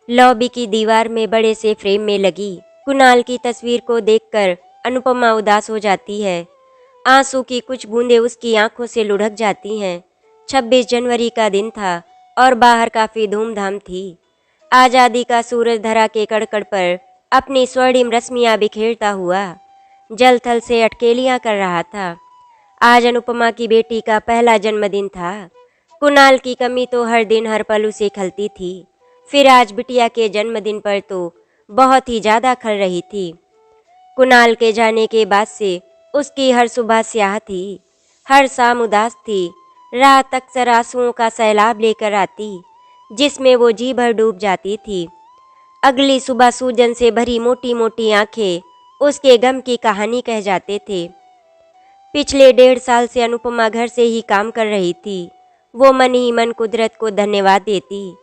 Lobby की दीवार में बड़े से फ्रेम में लगी कुणाल की तस्वीर को देखकर अनुपमा उदास हो जाती है। आंसू की कुछ बूंदें उसकी आंखों से लुढ़क जाती हैं। 26 जनवरी का दिन था और बाहर काफी धूमधाम थी। आजादी का सूरज धरा के कड़कड़ पर अपनी स्वर्णिम रश्मियां बिखेरता हुआ जल थल से अटकेलियां कर रहा था। आज अनुपमा की बेटी का पहला जन्मदिन था। कुणाल की कमी तो हर दिन हर पल उसे खलती थी, फिर आज बिटिया के जन्मदिन पर तो बहुत ही ज़्यादा खल रही थी। कुणाल के जाने के बाद से उसकी हर सुबह स्याह थी, हर शाम उदास थी। रात अक्सर आंसुओं का सैलाब लेकर आती, जिसमें वो जी भर डूब जाती थी। अगली सुबह सूजन से भरी मोटी मोटी आंखें उसके गम की कहानी कह जाते थे। पिछले 1.5 साल से अनुपमा घर से ही काम कर रही थी। वो मन ही मन कुदरत को धन्यवाद देती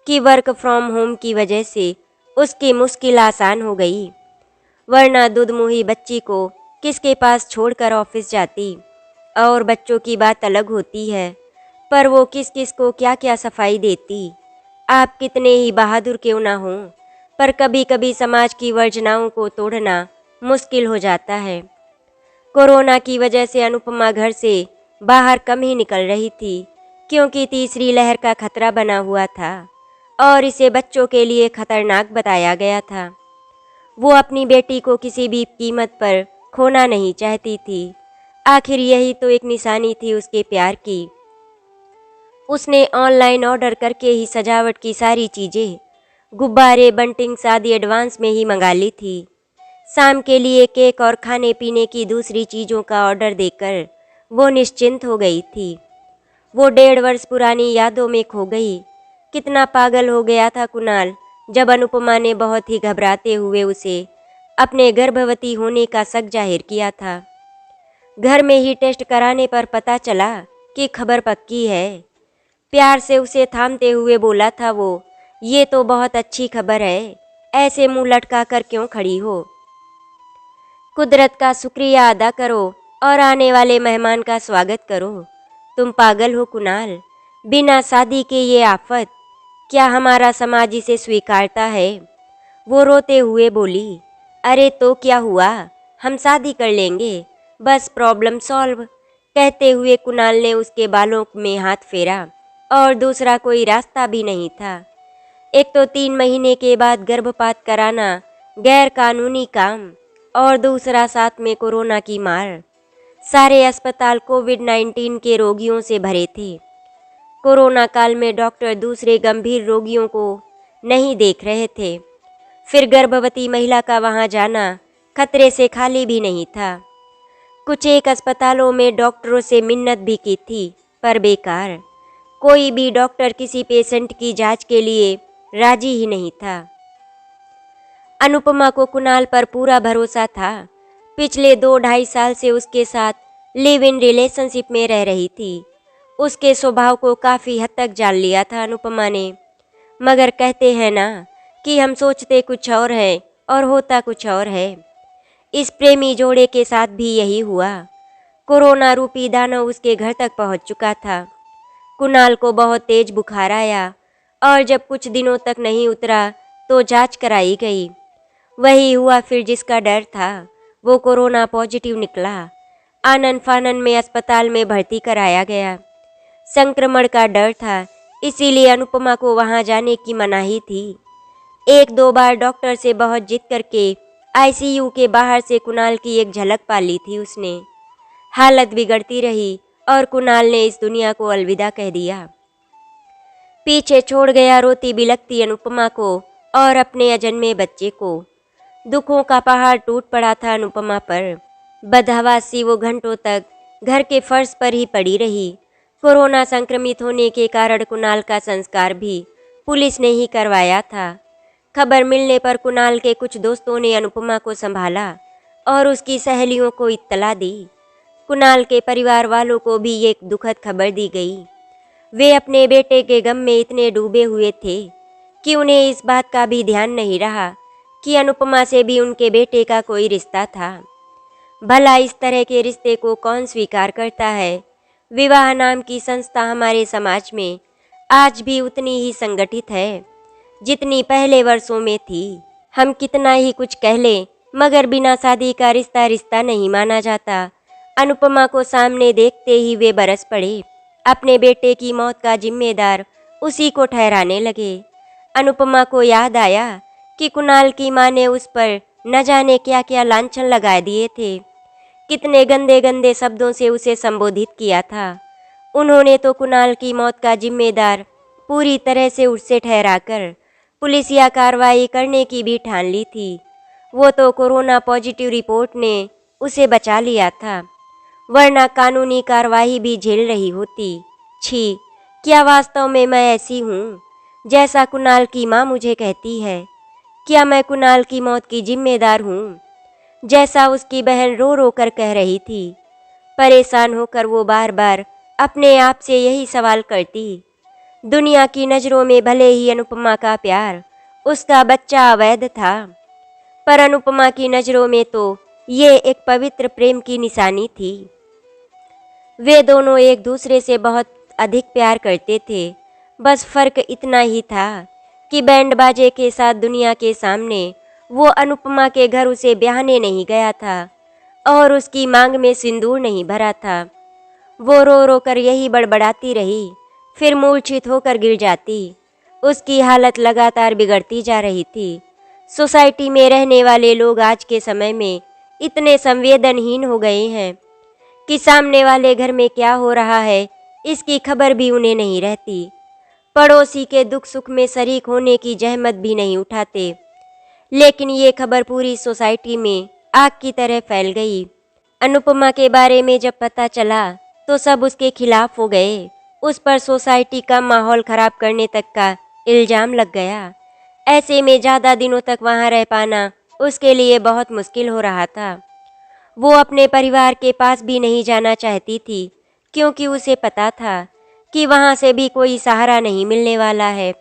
कि वर्क फ्रॉम होम की वजह से उसकी मुश्किल आसान हो गई, वरना दुधमुही बच्ची को किसके पास छोड़कर ऑफिस जाती। और बच्चों की बात अलग होती है, पर वो किस किस को क्या क्या सफाई देती। आप कितने ही बहादुर क्यों ना हों, पर कभी कभी समाज की वर्जनाओं को तोड़ना मुश्किल हो जाता है। कोरोना की वजह से अनुपमा घर से बाहर कम ही निकल रही थी, क्योंकि तीसरी लहर का खतरा बना हुआ था और इसे बच्चों के लिए खतरनाक बताया गया था। वो अपनी बेटी को किसी भी कीमत पर खोना नहीं चाहती थी। आखिर यही तो एक निशानी थी उसके प्यार की। उसने ऑनलाइन ऑर्डर करके ही सजावट की सारी चीज़ें, गुब्बारे, बंटिंग्स आदि एडवांस में ही मंगा ली थी। शाम के लिए केक और खाने पीने की दूसरी चीज़ों का ऑर्डर देकर वो निश्चिंत हो गई थी। वो 1.5 वर्ष पुरानी यादों में खो गई। कितना पागल हो गया था कुणाल जब अनुपमा ने बहुत ही घबराते हुए उसे अपने गर्भवती होने का शक जाहिर किया था। घर में ही टेस्ट कराने पर पता चला कि खबर पक्की है। प्यार से उसे थामते हुए बोला था वो, ये तो बहुत अच्छी खबर है, ऐसे मुंह लटका कर क्यों खड़ी हो। कुदरत का शुक्रिया अदा करो और आने वाले मेहमान का स्वागत करो। तुम पागल हो कुणाल, बिना शादी के ये आफत, क्या हमारा समाज इसे स्वीकारता है। वो रोते हुए बोली, अरे तो क्या हुआ, हम शादी कर लेंगे, बस प्रॉब्लम सॉल्व। कहते हुए कुणाल ने उसके बालों में हाथ फेरा और दूसरा कोई रास्ता भी नहीं था। एक तो 3 महीने के बाद गर्भपात कराना गैर कानूनी काम, और दूसरा साथ में कोरोना की मार। सारे अस्पताल कोविड-19 के रोगियों से भरे थे। कोरोना काल में डॉक्टर दूसरे गंभीर रोगियों को नहीं देख रहे थे। फिर गर्भवती महिला का वहां जाना खतरे से खाली भी नहीं था। कुछ एक अस्पतालों में डॉक्टरों से मिन्नत भी की थी, पर बेकार। कोई भी डॉक्टर किसी पेशेंट की जांच के लिए राजी ही नहीं था। अनुपमा को कुणाल पर पूरा भरोसा था। पिछले 2-2.5 साल से उसके साथ लिव इन रिलेशनशिप में रह रही थी। उसके स्वभाव को काफ़ी हद तक जान लिया था अनुपमा ने। मगर कहते हैं ना कि हम सोचते कुछ और है और होता कुछ और है। इस प्रेमी जोड़े के साथ भी यही हुआ। कोरोना रूपी दानव उसके घर तक पहुंच चुका था। कुणाल को बहुत तेज बुखार आया और जब कुछ दिनों तक नहीं उतरा तो जांच कराई गई। वही हुआ फिर जिसका डर था, वो कोरोना पॉजिटिव निकला। आनन फानन में अस्पताल में भर्ती कराया गया। संक्रमण का डर था, इसीलिए अनुपमा को वहां जाने की मनाही थी। 1-2 बार डॉक्टर से बहुत जिद करके आईसीयू के बाहर से कुणाल की एक झलक पा ली थी उसने। हालत बिगड़ती रही और कुणाल ने इस दुनिया को अलविदा कह दिया। पीछे छोड़ गया रोती बिलखती अनुपमा को और अपने अजन्मे बच्चे को। दुखों का पहाड़ टूट पड़ा था अनुपमा पर। बदहवासी वो घंटों तक घर के फर्श पर ही पड़ी रही। कोरोना संक्रमित होने के कारण कुणाल का संस्कार भी पुलिस ने ही करवाया था। खबर मिलने पर कुणाल के कुछ दोस्तों ने अनुपमा को संभाला और उसकी सहेलियों को इत्तला दी। कुणाल के परिवार वालों को भी एक दुखद खबर दी गई। वे अपने बेटे के गम में इतने डूबे हुए थे कि उन्हें इस बात का भी ध्यान नहीं रहा कि अनुपमा से भी उनके बेटे का कोई रिश्ता था। भला इस तरह के रिश्ते को कौन स्वीकार करता है। विवाह नाम की संस्था हमारे समाज में आज भी उतनी ही संगठित है, जितनी पहले वर्षों में थी। हम कितना ही कुछ कह लें, मगर बिना शादी का रिश्ता रिश्ता नहीं माना जाता। अनुपमा को सामने देखते ही वे बरस पड़े। अपने बेटे की मौत का जिम्मेदार उसी को ठहराने लगे। अनुपमा को याद आया कि कुणाल की माँ ने उस पर न जाने क्या क्या लांछन लगा दिए थे। कितने गंदे गंदे शब्दों से उसे संबोधित किया था। उन्होंने तो कुणाल की मौत का जिम्मेदार पूरी तरह से उससे ठहराकर पुलिसिया कार्रवाई करने की भी ठान ली थी। वो तो कोरोना पॉजिटिव रिपोर्ट ने उसे बचा लिया था, वरना कानूनी कार्रवाई भी झेल रही होती। छी, क्या वास्तव में मैं ऐसी हूँ जैसा कुणाल की माँ मुझे कहती है? क्या मैं कुणाल की मौत की जिम्मेदार हूँ, जैसा उसकी बहन रो रो कर कह रही थी? परेशान होकर वो बार बार अपने आप से यही सवाल करती। दुनिया की नज़रों में भले ही अनुपमा का प्यार उसका बच्चा अवैध था, पर अनुपमा की नज़रों में तो ये एक पवित्र प्रेम की निशानी थी। वे दोनों एक दूसरे से बहुत अधिक प्यार करते थे। बस फर्क इतना ही था कि बैंड बाजे के साथ दुनिया के सामने वो अनुपमा के घर उसे ब्याहने नहीं गया था और उसकी मांग में सिंदूर नहीं भरा था। वो रो रो कर यही बड़बड़ाती रही, फिर मूर्छित होकर गिर जाती। उसकी हालत लगातार बिगड़ती जा रही थी। सोसाइटी में रहने वाले लोग आज के समय में इतने संवेदनहीन हो गए हैं कि सामने वाले घर में क्या हो रहा है इसकी खबर भी उन्हें नहीं रहती। पड़ोसी के दुख सुख में शरीक होने की जहमत भी नहीं उठाते। लेकिन ये खबर पूरी सोसाइटी में आग की तरह फैल गई। अनुपमा के बारे में जब पता चला तो सब उसके खिलाफ हो गए। उस पर सोसाइटी का माहौल खराब करने तक का इल्ज़ाम लग गया। ऐसे में ज़्यादा दिनों तक वहाँ रह पाना उसके लिए बहुत मुश्किल हो रहा था। वो अपने परिवार के पास भी नहीं जाना चाहती थी, क्योंकि उसे पता था कि वहाँ से भी कोई सहारा नहीं मिलने वाला है।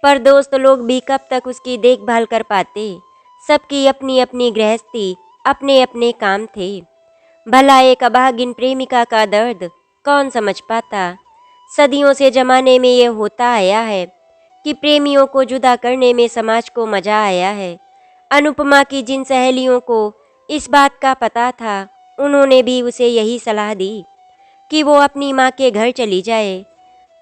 पर दोस्त लोग भी कब तक उसकी देखभाल कर पाते? सबकी अपनी अपनी गृहस्थी, अपने अपने काम थे। भला एक अभागिन प्रेमिका का दर्द कौन समझ पाता? सदियों से जमाने में ये होता आया है कि प्रेमियों को जुदा करने में समाज को मजा आया है। अनुपमा की जिन सहेलियों को इस बात का पता था, उन्होंने भी उसे यही सलाह दी कि वो अपनी माँ के घर चली जाए।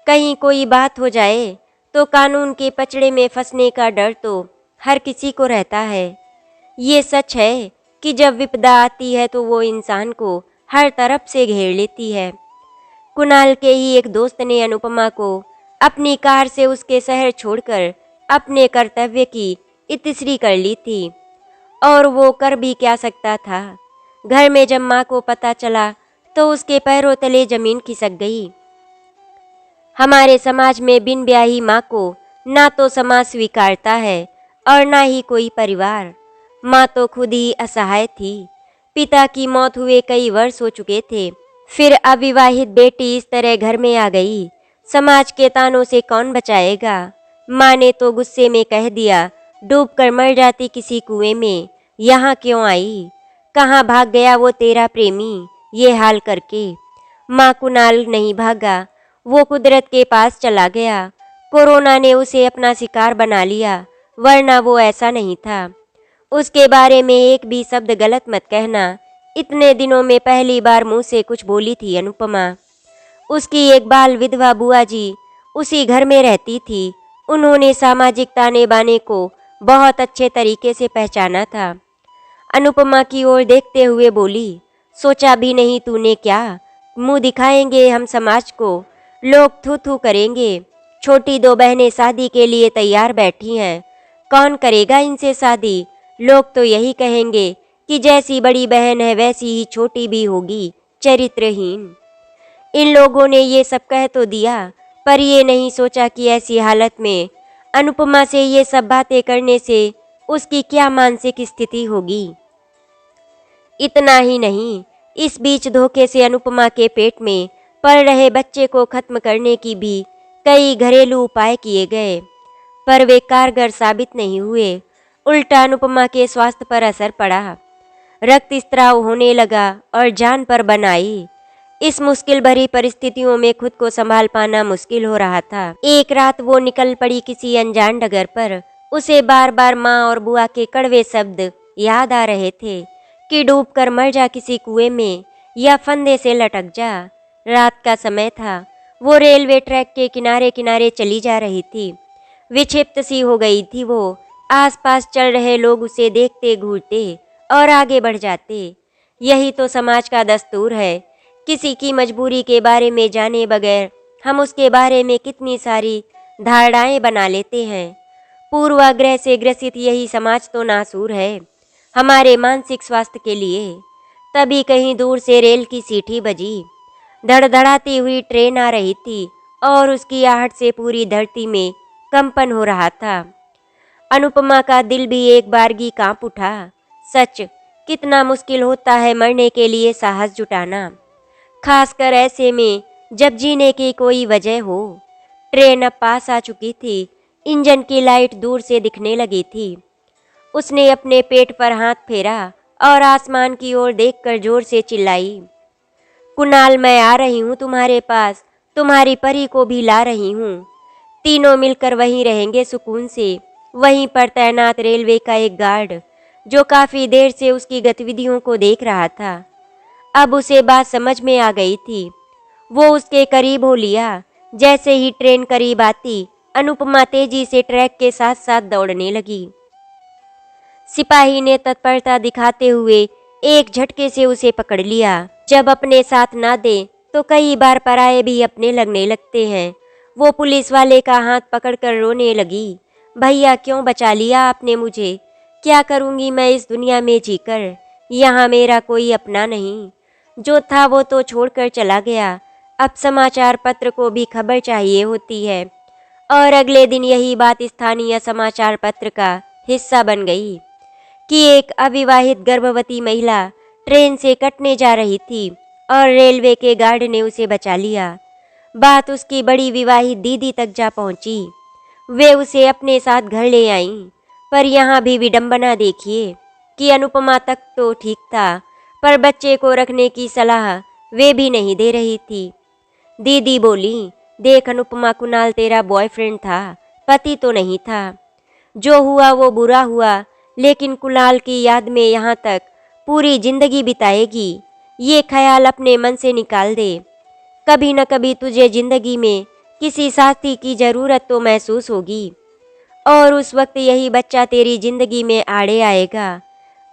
कहीं कोई बात हो जाए तो कानून के पचड़े में फंसने का डर तो हर किसी को रहता है। ये सच है कि जब विपदा आती है तो वो इंसान को हर तरफ से घेर लेती है। कुणाल के ही एक दोस्त ने अनुपमा को अपनी कार से उसके शहर छोड़कर अपने कर्तव्य की इतिश्री कर ली थी, और वो कर भी क्या सकता था। घर में जब माँ को पता चला तो उसके पैरों तले जमीन खिसक गई। हमारे समाज में बिन ब्याही माँ को ना तो समाज स्वीकारता है और ना ही कोई परिवार। माँ तो खुद ही असहाय थी। पिता की मौत हुए कई वर्ष हो चुके थे। फिर अविवाहित बेटी इस तरह घर में आ गई। समाज के तानों से कौन बचाएगा? माँ ने तो गुस्से में कह दिया, डूब कर मर जाती किसी कुएं में, यहाँ क्यों आई? कहाँ भाग गया वो तेरा प्रेमी ये हाल करके? माँ कुणाल नहीं भागा, वो कुदरत के पास चला गया। कोरोना ने उसे अपना शिकार बना लिया, वरना वो ऐसा नहीं था। उसके बारे में एक भी शब्द गलत मत कहना। इतने दिनों में पहली बार मुंह से कुछ बोली थी अनुपमा। उसकी एक बाल विधवा बुआ जी उसी घर में रहती थी। उन्होंने सामाजिक ताने बाने को बहुत अच्छे तरीके से पहचाना था। अनुपमा की ओर देखते हुए बोली, सोचा भी नहीं तूने क्या? मुंह दिखाएंगे हम समाज को, लोग थू थू करेंगे। छोटी दो बहनें शादी के लिए तैयार बैठी हैं, कौन करेगा इनसे शादी? लोग तो यही कहेंगे कि जैसी बड़ी बहन है वैसी ही छोटी भी होगी, चरित्रहीन। इन लोगों ने ये सब कह तो दिया, पर ये नहीं सोचा कि ऐसी हालत में अनुपमा से ये सब बातें करने से उसकी क्या मानसिक स्थिति होगी। इतना ही नहीं, इस बीच धोखे से अनुपमा के पेट में पल रहे बच्चे को खत्म करने की भी कई घरेलू उपाय किए गए, पर वे कारगर साबित नहीं हुए। उल्टा अनुपमा के स्वास्थ्य पर असर पड़ा। रक्तस्राव होने लगा और जान पर बन आई। इस मुश्किल भरी परिस्थितियों में खुद को संभाल पाना मुश्किल हो रहा था। एक रात वो निकल पड़ी किसी अनजान डगर पर। उसे बार बार माँ और बुआ के कड़वे शब्द याद आ रहे थे कि डूब कर मर जा किसी कुएं में या फंदे से लटक जा। रात का समय था। वो रेलवे ट्रैक के किनारे किनारे चली जा रही थी। विक्षिप्त सी हो गई थी वो। आसपास चल रहे लोग उसे देखते घूरते और आगे बढ़ जाते। यही तो समाज का दस्तूर है। किसी की मजबूरी के बारे में जाने बगैर हम उसके बारे में कितनी सारी धारणाएं बना लेते हैं। पूर्वाग्रह से ग्रसित यही समाज तो नासूर है हमारे मानसिक स्वास्थ्य के लिए। तभी कहीं दूर से रेल की सीटी बजी। धड़धड़ाती हुई ट्रेन आ रही थी और उसकी आहट से पूरी धरती में कंपन हो रहा था। अनुपमा का दिल भी एक बारगी कांप उठा। सच, कितना मुश्किल होता है मरने के लिए साहस जुटाना, खासकर ऐसे में जब जीने की कोई वजह हो। ट्रेन अब पास आ चुकी थी। इंजन की लाइट दूर से दिखने लगी थी। उसने अपने पेट पर हाथ फेरा और आसमान की ओर देखकर जोर से चिल्लाई, कुणाल, मैं आ रही हूँ तुम्हारे पास, तुम्हारी परी को भी ला रही हूँ। तीनों मिलकर वहीं रहेंगे सुकून से। वहीं पर तैनात रेलवे का एक गार्ड, जो काफी देर से उसकी गतिविधियों को देख रहा था, अब उसे बात समझ में आ गई थी। वो उसके करीब हो लिया। जैसे ही ट्रेन करीब आती, अनुपमा तेजी से ट्रैक के साथ साथ दौड़ने लगी। सिपाही ने तत्परता दिखाते हुए एक झटके से उसे पकड़ लिया। जब अपने साथ ना दे तो कई बार पराये भी अपने लगने लगते हैं। वो पुलिस वाले का हाथ पकड़कर रोने लगी, भैया क्यों बचा लिया आपने मुझे? क्या करूंगी मैं इस दुनिया में जीकर? यहाँ मेरा कोई अपना नहीं। जो था वो तो छोड़कर चला गया। अब समाचार पत्र को भी खबर चाहिए होती है। और अगले दिन यही बात स्थानीय समाचार पत्र का हिस्सा बन गई कि एक अविवाहित गर्भवती महिला ट्रेन से कटने जा रही थी और रेलवे के गार्ड ने उसे बचा लिया। बात उसकी बड़ी विवाहित दीदी तक जा पहुंची। वे उसे अपने साथ घर ले आईं। पर यहाँ भी विडंबना देखिए कि अनुपमा तक तो ठीक था, पर बच्चे को रखने की सलाह वे भी नहीं दे रही थी। दीदी बोली, देख अनुपमा, कुणाल तेरा बॉयफ्रेंड था, पति तो नहीं था। जो हुआ वो बुरा हुआ, लेकिन कुणाल की याद में यहाँ तक पूरी जिंदगी बिताएगी, ये ख्याल अपने मन से निकाल दे। कभी न कभी तुझे जिंदगी में किसी साथी की ज़रूरत तो महसूस होगी और उस वक्त यही बच्चा तेरी जिंदगी में आड़े आएगा।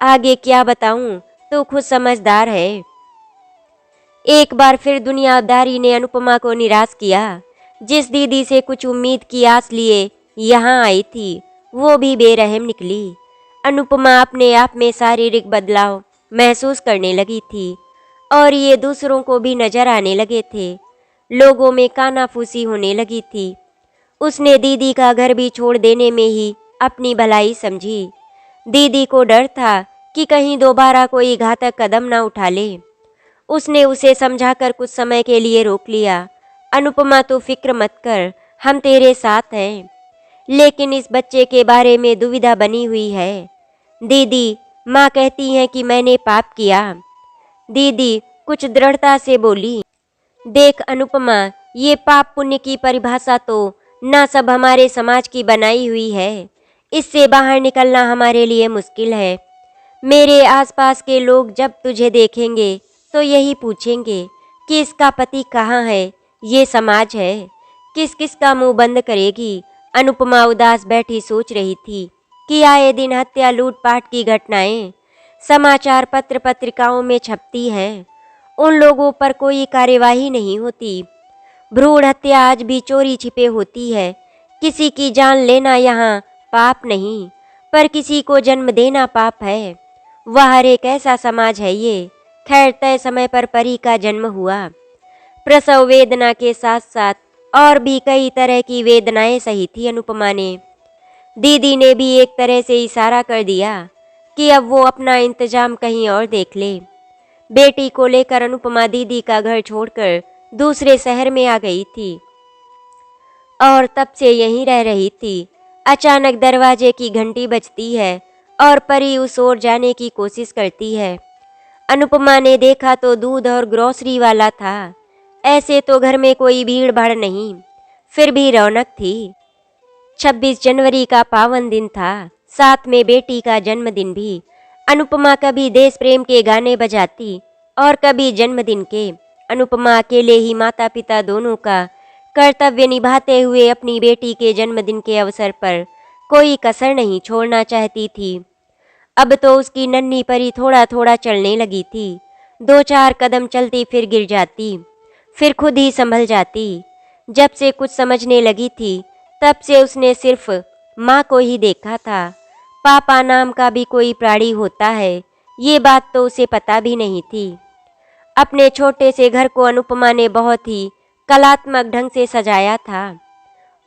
आगे क्या बताऊं, तो खुद समझदार है। एक बार फिर दुनियादारी ने अनुपमा को निराश किया। जिस दीदी से कुछ उम्मीद की आस लिए यहाँ आई थी, वो भी बेरहम निकली। अनुपमा अपने आप में शारीरिक बदलाव महसूस करने लगी थी और ये दूसरों को भी नजर आने लगे थे। लोगों में कानाफूसी होने लगी थी। उसने दीदी का घर भी छोड़ देने में ही अपनी भलाई समझी। दीदी को डर था कि कहीं दोबारा कोई घातक कदम न उठा ले। उसने उसे समझाकर कुछ समय के लिए रोक लिया। अनुपमा, तो फिक्र मत कर, हम तेरे साथ हैं। लेकिन इस बच्चे के बारे में दुविधा बनी हुई है। दीदी, माँ कहती हैं कि मैंने पाप किया। दीदी कुछ दृढ़ता से बोली, देख अनुपमा, ये पाप पुण्य की परिभाषा तो ना सब हमारे समाज की बनाई हुई है। इससे बाहर निकलना हमारे लिए मुश्किल है। मेरे आसपास के लोग जब तुझे देखेंगे तो यही पूछेंगे कि इसका पति कहाँ है। ये समाज है, किस किस का मुंह बंद करेगी। अनुपमा उदास बैठी सोच रही थी कि आए दिन हत्या लूटपाट की घटनाएं समाचार पत्र पत्रिकाओं में छपती हैं। उन लोगों पर कोई कार्यवाही नहीं होती। भ्रूण हत्या आज भी चोरी छिपे होती है। किसी की जान लेना यहाँ पाप नहीं, पर किसी को जन्म देना पाप है। वह एक ऐसा समाज है ये। खैर, तय समय पर परी का जन्म हुआ। प्रसव वेदना के साथ साथ और भी कई तरह की वेदनाएं सही थी अनुपमा ने। दीदी ने भी एक तरह से इशारा कर दिया कि अब वो अपना इंतजाम कहीं और देख ले। बेटी को लेकर अनुपमा दीदी का घर छोड़कर दूसरे शहर में आ गई थी और तब से यहीं रह रही थी। अचानक दरवाजे की घंटी बजती है और परी उस ओर जाने की कोशिश करती है। अनुपमा ने देखा तो दूध और ग्रोसरी वाला था। ऐसे तो घर में कोई भीड़ भाड़ नहीं, फिर भी रौनक थी। 26 जनवरी का पावन दिन था, साथ में बेटी का जन्मदिन भी। अनुपमा कभी देश प्रेम के गाने बजाती और कभी जन्मदिन के। अनुपमा अकेले ही माता पिता दोनों का कर्तव्य निभाते हुए अपनी बेटी के जन्मदिन के अवसर पर कोई कसर नहीं छोड़ना चाहती थी। अब तो उसकी नन्ही परी थोड़ा थोड़ा चलने लगी थी। 2-4 कदम चलती फिर गिर जाती, फिर खुद ही संभल जाती। जब से कुछ समझने लगी थी तब से उसने सिर्फ माँ को ही देखा था। पापा नाम का भी कोई प्राणी होता है, ये बात तो उसे पता भी नहीं थी। अपने छोटे से घर को अनुपमा ने बहुत ही कलात्मक ढंग से सजाया था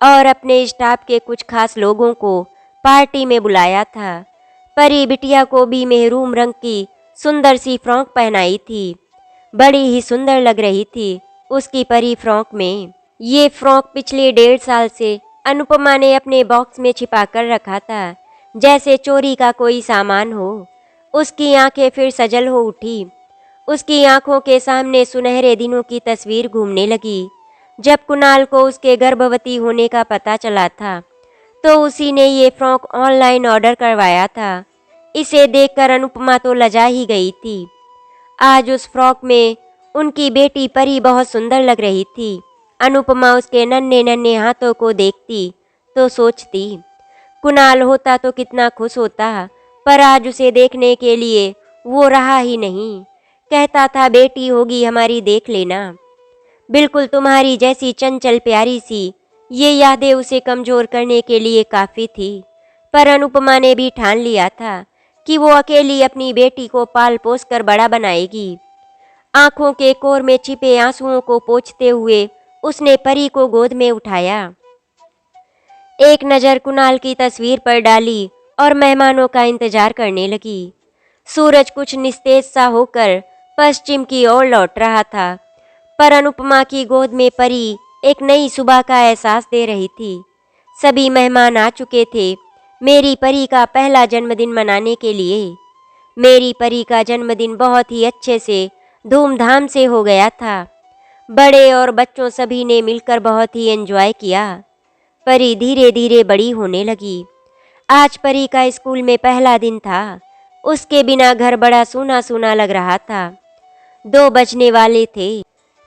और अपने स्टाफ के कुछ खास लोगों को पार्टी में बुलाया था। परी बिटिया को भी मेहरून रंग की सुंदर सी फ्रॉक पहनाई थी। बड़ी ही सुंदर लग रही थी उसकी परी फ्रॉक में। ये फ्रॉक पिछले 1.5 साल से अनुपमा ने अपने बॉक्स में छिपा कर रखा था, जैसे चोरी का कोई सामान हो। उसकी आंखें फिर सजल हो उठी। उसकी आंखों के सामने सुनहरे दिनों की तस्वीर घूमने लगी। जब कुणाल को उसके गर्भवती होने का पता चला था तो उसी ने ये फ्रॉक ऑनलाइन ऑर्डर करवाया था। इसे देखकर अनुपमा तो लजा ही गई थी। आज उस फ्रॉक में उनकी बेटी परी बहुत सुंदर लग रही थी। अनुपमा उसके नन्हे नन्हे हाथों को देखती तो सोचती, कुणाल होता तो कितना खुश होता, पर आज उसे देखने के लिए वो रहा ही नहीं। कहता था बेटी होगी हमारी देख लेना, बिल्कुल तुम्हारी जैसी चंचल प्यारी सी। ये यादें उसे कमज़ोर करने के लिए काफ़ी थी, पर अनुपमा ने भी ठान लिया था कि वो अकेली अपनी बेटी को पाल पोस कर बड़ा बनाएगी। आंखों के कोर में छिपे आंसुओं को पोंछते हुए उसने परी को गोद में उठाया। एक नज़र कुणाल की तस्वीर पर डाली और मेहमानों का इंतजार करने लगी। सूरज कुछ निस्तेज सा होकर पश्चिम की ओर लौट रहा था, पर अनुपमा की गोद में परी एक नई सुबह का एहसास दे रही थी। सभी मेहमान आ चुके थे मेरी परी का पहला जन्मदिन मनाने के लिए। मेरी परी का जन्मदिन बहुत ही अच्छे से धूमधाम से हो गया था। बड़े और बच्चों सभी ने मिलकर बहुत ही एंजॉय किया। परी धीरे धीरे बड़ी होने लगी। आज परी का स्कूल में पहला दिन था। उसके बिना घर बड़ा सूना सूना लग रहा था। 2 बजने वाले थे।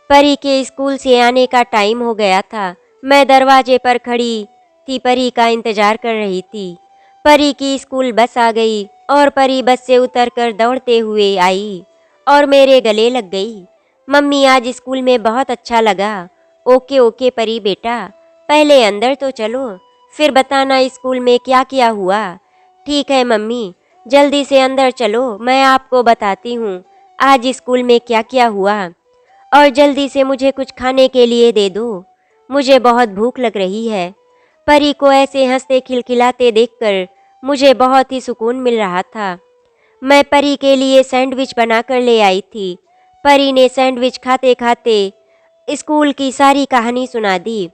परी के स्कूल से आने का टाइम हो गया था। मैं दरवाजे पर खड़ी थी, परी का इंतजार कर रही थी। परी की स्कूल बस आ गई और परी बस से उतरकर दौड़ते हुए आई और मेरे गले लग गई। मम्मी आज स्कूल में बहुत अच्छा लगा। ओके ओके परी बेटा, पहले अंदर तो चलो, फिर बताना स्कूल में क्या क्या हुआ। ठीक है मम्मी, जल्दी से अंदर चलो, मैं आपको बताती हूँ आज स्कूल में क्या क्या हुआ। और जल्दी से मुझे कुछ खाने के लिए दे दो, मुझे बहुत भूख लग रही है। परी को ऐसे हंसते खिलखिलाते देखकर मुझे बहुत ही सुकून मिल रहा था। मैं परी के लिए सैंडविच बनाकर ले आई थी। परी ने सैंडविच खाते खाते स्कूल की सारी कहानी सुना दी।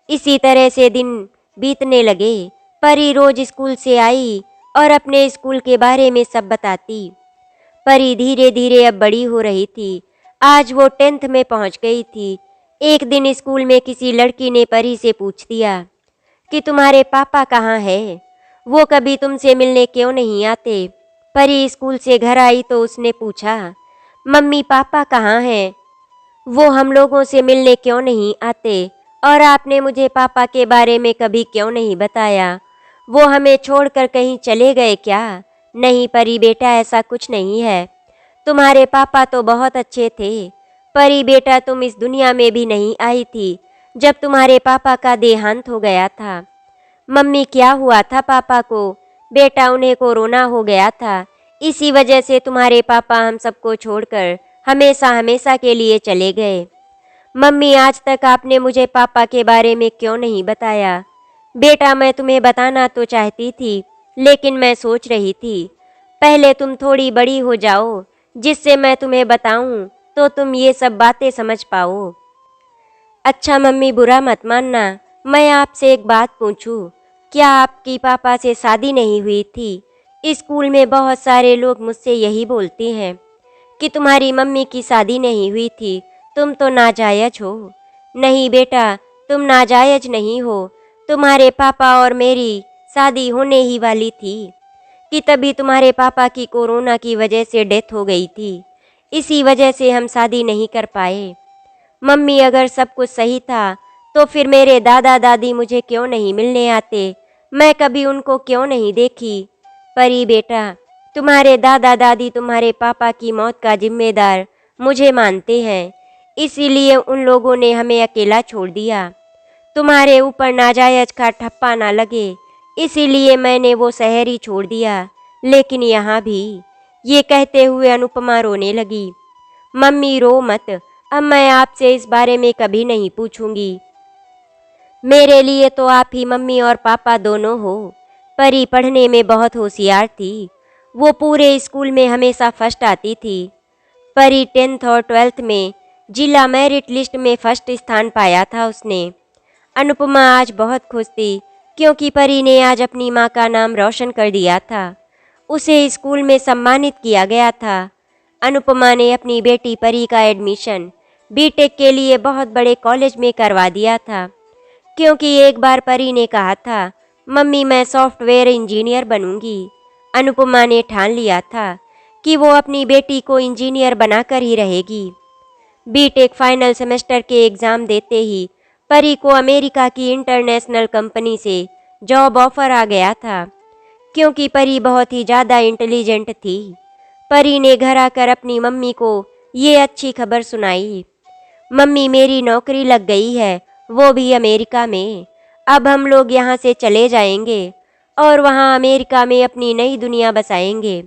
इसी तरह से दिन बीतने लगे। परी रोज स्कूल से आई और अपने स्कूल के बारे में सब बताती। परी धीरे धीरे अब बड़ी हो रही थी। आज वो 10th में पहुंच गई थी। एक दिन स्कूल में किसी लड़की ने परी से पूछ दिया कि तुम्हारे पापा कहाँ हैं? वो कभी तुमसे मिलने क्यों नहीं आते? परी स्कूल से घर आई तो उसने पूछा, मम्मी पापा कहाँ हैं? वो हम लोगों से मिलने क्यों नहीं आते? और आपने मुझे पापा के बारे में कभी क्यों नहीं बताया? वो हमें छोड़कर कहीं चले गए क्या? नहीं परी बेटा, ऐसा कुछ नहीं है। तुम्हारे पापा तो बहुत अच्छे थे। परी बेटा, तुम इस दुनिया में भी नहीं आई थी जब तुम्हारे पापा का देहांत हो गया था। मम्मी क्या हुआ था पापा को? बेटा उन्हें कोरोना हो गया था, इसी वजह से तुम्हारे पापा हम सबको छोड़कर हमेशा हमेशा के लिए चले गए। मम्मी आज तक आपने मुझे पापा के बारे में क्यों नहीं बताया? बेटा मैं तुम्हें बताना तो चाहती थी, लेकिन मैं सोच रही थी पहले तुम थोड़ी बड़ी हो जाओ, जिससे मैं तुम्हें बताऊं तो तुम ये सब बातें समझ पाओ। अच्छा मम्मी बुरा मत मानना, मैं आपसे एक बात पूछूं, क्या आपकी पापा से शादी नहीं हुई थी? स्कूल में बहुत सारे लोग मुझसे यही बोलते हैं कि तुम्हारी मम्मी की शादी नहीं हुई थी, तुम तो नाजायज हो। नहीं बेटा, तुम नाजायज नहीं हो, तुम्हारे पापा और मेरी शादी होने ही वाली थी कि तभी तुम्हारे पापा की कोरोना की वजह से डेथ हो गई थी। इसी वजह से हम शादी नहीं कर पाए। मम्मी, अगर सब कुछ सही था तो फिर मेरे दादा दादी मुझे क्यों नहीं मिलने आते? मैं कभी उनको क्यों नहीं देखी? परी बेटा, तुम्हारे दादा दादी तुम्हारे पापा की मौत का जिम्मेदार मुझे मानते हैं, इसीलिए उन लोगों ने हमें अकेला छोड़ दिया। तुम्हारे ऊपर नाजायज का ठप्पा ना लगे, इसीलिए मैंने वो शहर ही छोड़ दिया। लेकिन यहाँ भी, ये कहते हुए अनुपमा रोने लगी। मम्मी रो मत, अब मैं आपसे इस बारे में कभी नहीं पूछूंगी। मेरे लिए तो आप ही मम्मी और पापा दोनों हो। परी पढ़ने में बहुत होशियार थी, वो पूरे स्कूल में हमेशा फर्स्ट आती थी। परी 10th और 12th में जिला मेरिट लिस्ट में फर्स्ट स्थान पाया था उसने। अनुपमा आज बहुत खुश थी क्योंकि परी ने आज अपनी माँ का नाम रोशन कर दिया था। उसे स्कूल में सम्मानित किया गया था। अनुपमा ने अपनी बेटी परी का एडमिशन बीटेक के लिए बहुत बड़े कॉलेज में करवा दिया था, क्योंकि एक बार परी ने कहा था, मम्मी मैं सॉफ्टवेयर इंजीनियर बनूंगी। अनुपमा ने ठान लिया था कि वो अपनी बेटी को इंजीनियर बनाकर ही रहेगी। बीटेक फाइनल सेमेस्टर के एग्ज़ाम देते ही परी को अमेरिका की इंटरनेशनल कंपनी से जॉब ऑफर आ गया था, क्योंकि परी बहुत ही ज़्यादा इंटेलिजेंट थी। परी ने घर आकर अपनी मम्मी को ये अच्छी खबर सुनाई। मम्मी, मेरी नौकरी लग गई है, वो भी अमेरिका में। अब हम लोग यहाँ से चले जाएंगे और वहाँ अमेरिका में अपनी नई दुनिया बसाएंगे।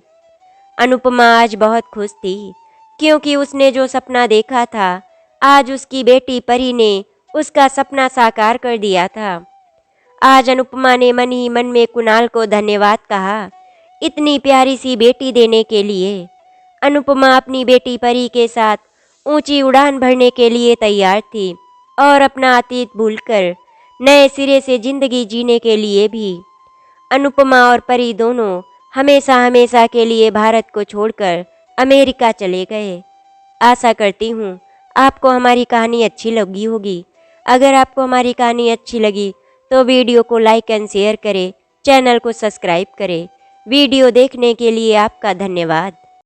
अनुपमा आज बहुत खुश थी क्योंकि उसने जो सपना देखा था, आज उसकी बेटी परी ने उसका सपना साकार कर दिया था। आज अनुपमा ने मन ही मन में कुणाल को धन्यवाद कहा, इतनी प्यारी सी बेटी देने के लिए। अनुपमा अपनी बेटी परी के साथ ऊंची उड़ान भरने के लिए तैयार थी और अपना अतीत भूलकर नए सिरे से जिंदगी जीने के लिए भी। अनुपमा और परी दोनों हमेशा हमेशा के लिए भारत को छोड़कर अमेरिका चले गए। आशा करती हूँ आपको हमारी कहानी अच्छी लगी होगी। अगर आपको हमारी कहानी अच्छी लगी तो वीडियो को लाइक एंड शेयर करें, चैनल को सब्सक्राइब करें। वीडियो देखने के लिए आपका धन्यवाद।